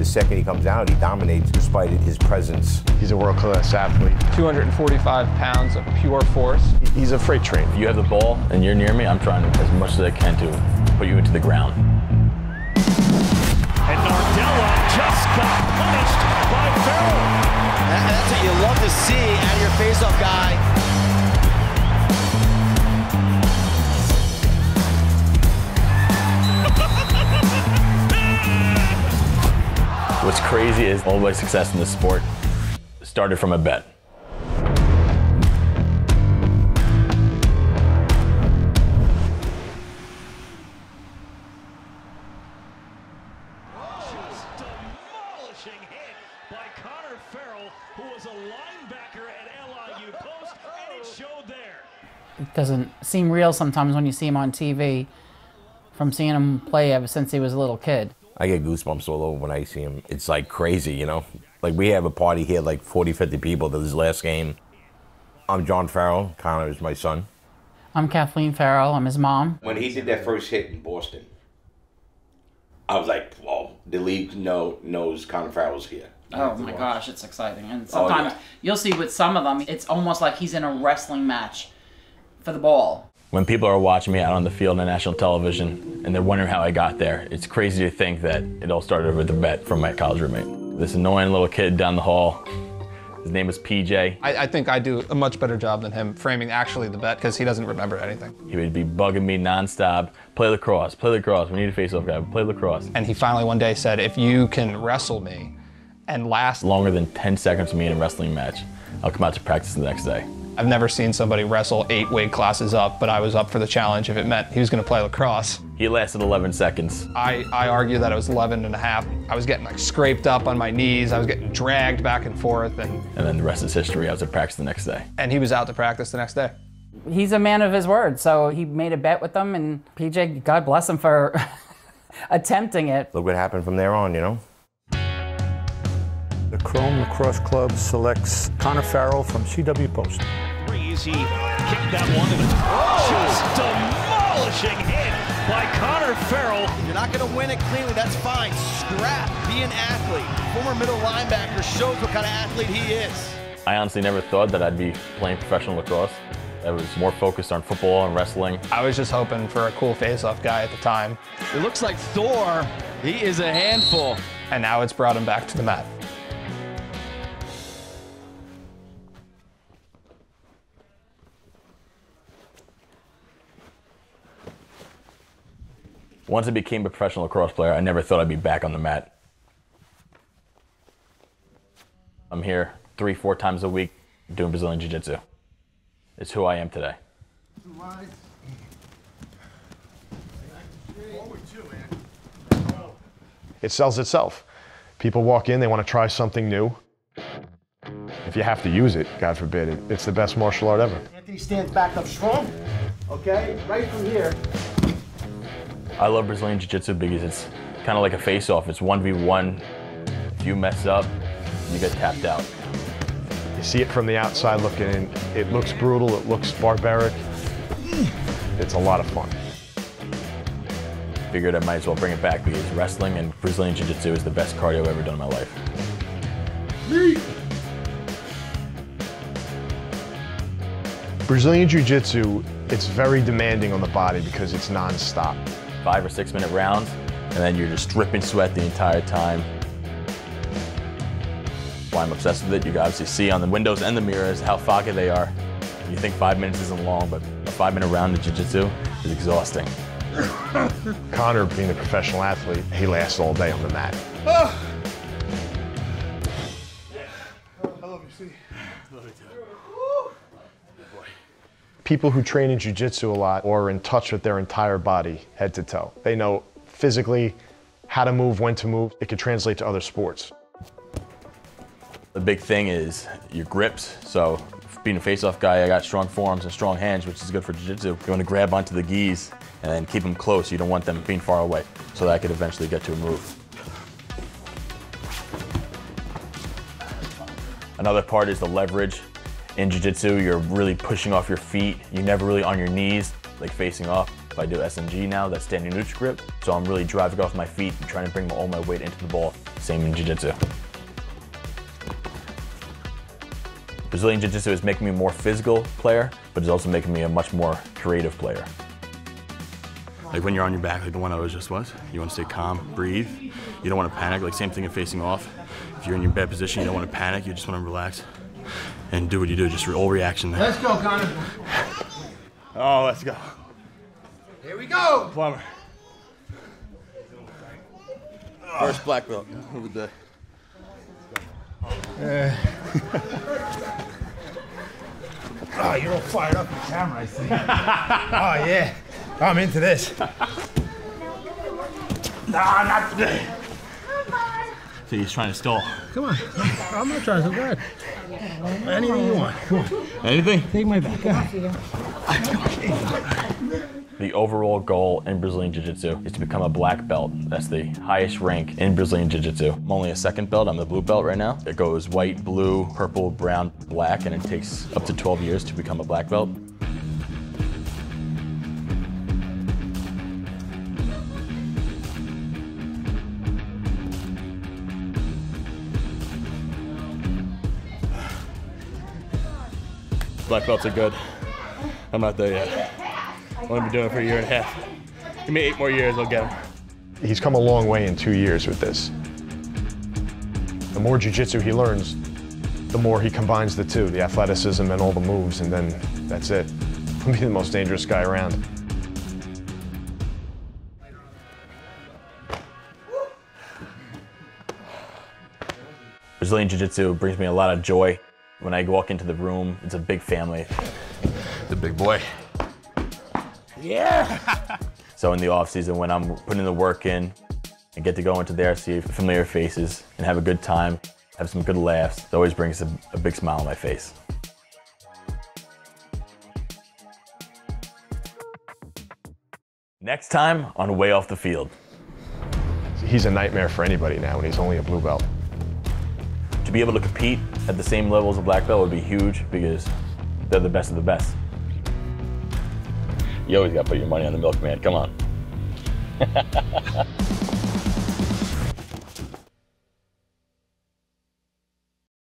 The second he comes out, he dominates despite his presence. He's a world-class athlete. 245 pounds of pure force. He's a freight train. If you have the ball and you're near me, I'm trying as much as I can to put you into the ground. And Nardella just got punished by Farrell. That's what you love to see out of your faceoff guy. What's crazy is all my success in this sport started from a bet. Demolishing hit by Connor Farrell, who was a linebacker at LIU Post, and it showed there. It doesn't seem real sometimes when you see him on TV from seeing him play ever since he was a little kid. I get goosebumps all over when I see him. It's like crazy, you know? Like we have a party here, like 40, 50 people to this last game. I'm John Farrell, Connor is my son. I'm Kathleen Farrell, I'm his mom. When he did that first hit in Boston, I was like, well, the league knows Connor Farrell's here. Oh my gosh, it's exciting. And sometimes you'll see with some of them, it's almost like he's in a wrestling match for the ball. When people are watching me out on the field on national television and they're wondering how I got there, it's crazy to think that it all started with a bet from my college roommate. This annoying little kid down the hall, his name was PJ. I think I do a much better job than him framing actually the bet because he doesn't remember anything. He would be bugging me nonstop, play lacrosse, we need a face-off guy, play lacrosse. And he finally one day said, if you can wrestle me and last Longer than 10 seconds with me in a wrestling match, I'll come out to practice the next day. I've never seen somebody wrestle 8 weight classes up, but I was up for the challenge if it meant he was going to play lacrosse. He lasted 11 seconds. I argue that it was 11 and a half. I was getting like scraped up on my knees. I was getting dragged back and forth. And then the rest is history. I was at practice the next day. And he was out to practice the next day. He's a man of his word, so he made a bet with them, and PJ, God bless him for attempting it. Look what happened from there on, you know? The Chrome Lacrosse Club selects Connor Farrell from CW Post. He kicked that one to the just demolishing hit by Connor Farrell. You're not going to win it cleanly, that's fine. Scrap, be an athlete. Former middle linebacker shows what kind of athlete he is. I honestly never thought that I'd be playing professional lacrosse. I was more focused on football and wrestling. I was just hoping for a cool face-off guy at the time. It looks like Thor. He is a handful. And now it's brought him back to the mat. Once I became a professional lacrosse player, I never thought I'd be back on the mat. I'm here 3-4 times a week doing Brazilian Jiu-Jitsu. It's who I am today. It sells itself. People walk in, they want to try something new. If you have to use it, God forbid, it's the best martial art ever. Anthony stands back up strong, okay? Right from here. I love Brazilian Jiu-Jitsu because it's kind of like a face-off. It's 1v1. If you mess up, you get tapped out. You see it from the outside looking in. It looks brutal, it looks barbaric. It's a lot of fun. Figured I might as well bring it back because wrestling and Brazilian Jiu-Jitsu is the best cardio I've ever done in my life. Brazilian Jiu-Jitsu, it's very demanding on the body because it's non-stop. 5 or 6 minute rounds, and then you're just dripping sweat the entire time. Why I'm obsessed with it, you can obviously see on the windows and the mirrors how foggy they are. You think 5 minutes isn't long, but a 5-minute round of Jiu-Jitsu is exhausting. Connor, being a professional athlete, he lasts all day on the mat. I love you, Steve. People who train in jiu-jitsu a lot are in touch with their entire body, head to toe. They know physically how to move, when to move. It can translate to other sports. The big thing is your grips. So being a face-off guy, I got strong forearms and strong hands, which is good for jiu-jitsu. You want to grab onto the gis and then keep them close. You don't want them being far away, so that I could eventually get to a move. Another part is the leverage. In jiu-jitsu, you're really pushing off your feet. You're never really on your knees, like facing off. I do SNG now, that's standing neutral grip, so I'm really driving off my feet and trying to bring all my weight into the ball. Same in jiu-jitsu. Brazilian Jiu-Jitsu is making me a more physical player, but it's also making me a much more creative player. Like when you're on your back, like the one I just was, you want to stay calm, breathe. You don't want to panic, like same thing in facing off. If you're in your bad position, you don't want to panic, you just want to relax and do what you do, just all reaction there. Let's go, Connor. Oh, let's go. Here we go. Plumber. First black belt of the day. Oh, you're all fired up in camera, I see. Oh, yeah. I'm into this. Nah, not today. So he's trying to stall. Come on. I'm not trying to go ahead. Anything you want. Come on. Anything? Take my back. The overall goal in Brazilian Jiu-Jitsu is to become a black belt. That's the highest rank in Brazilian Jiu-Jitsu. I'm only a second belt, I'm the blue belt right now. It goes white, blue, purple, brown, black, and it takes up to 12 years to become a black belt. Black belts are good. I'm not there yet. I've only been doing it for a year and a half. Give me 8 more years, I'll get him. He's come a long way in 2 years with this. The more jiu-jitsu he learns, the more he combines the two, the athleticism and all the moves, and then that's it. He'll be the most dangerous guy around. Brazilian Jiu-Jitsu brings me a lot of joy. When I walk into the room, it's a big family. The big boy. Yeah! So in the off season, when I'm putting the work in, I get to go into there, see familiar faces, and have a good time, have some good laughs. It always brings a big smile on my face. Next time on Way Off the Field. He's a nightmare for anybody now, and he's only a blue belt. To be able to compete at the same level as a black belt would be huge because they're the best of the best. You always got to put your money on the milkman, come on.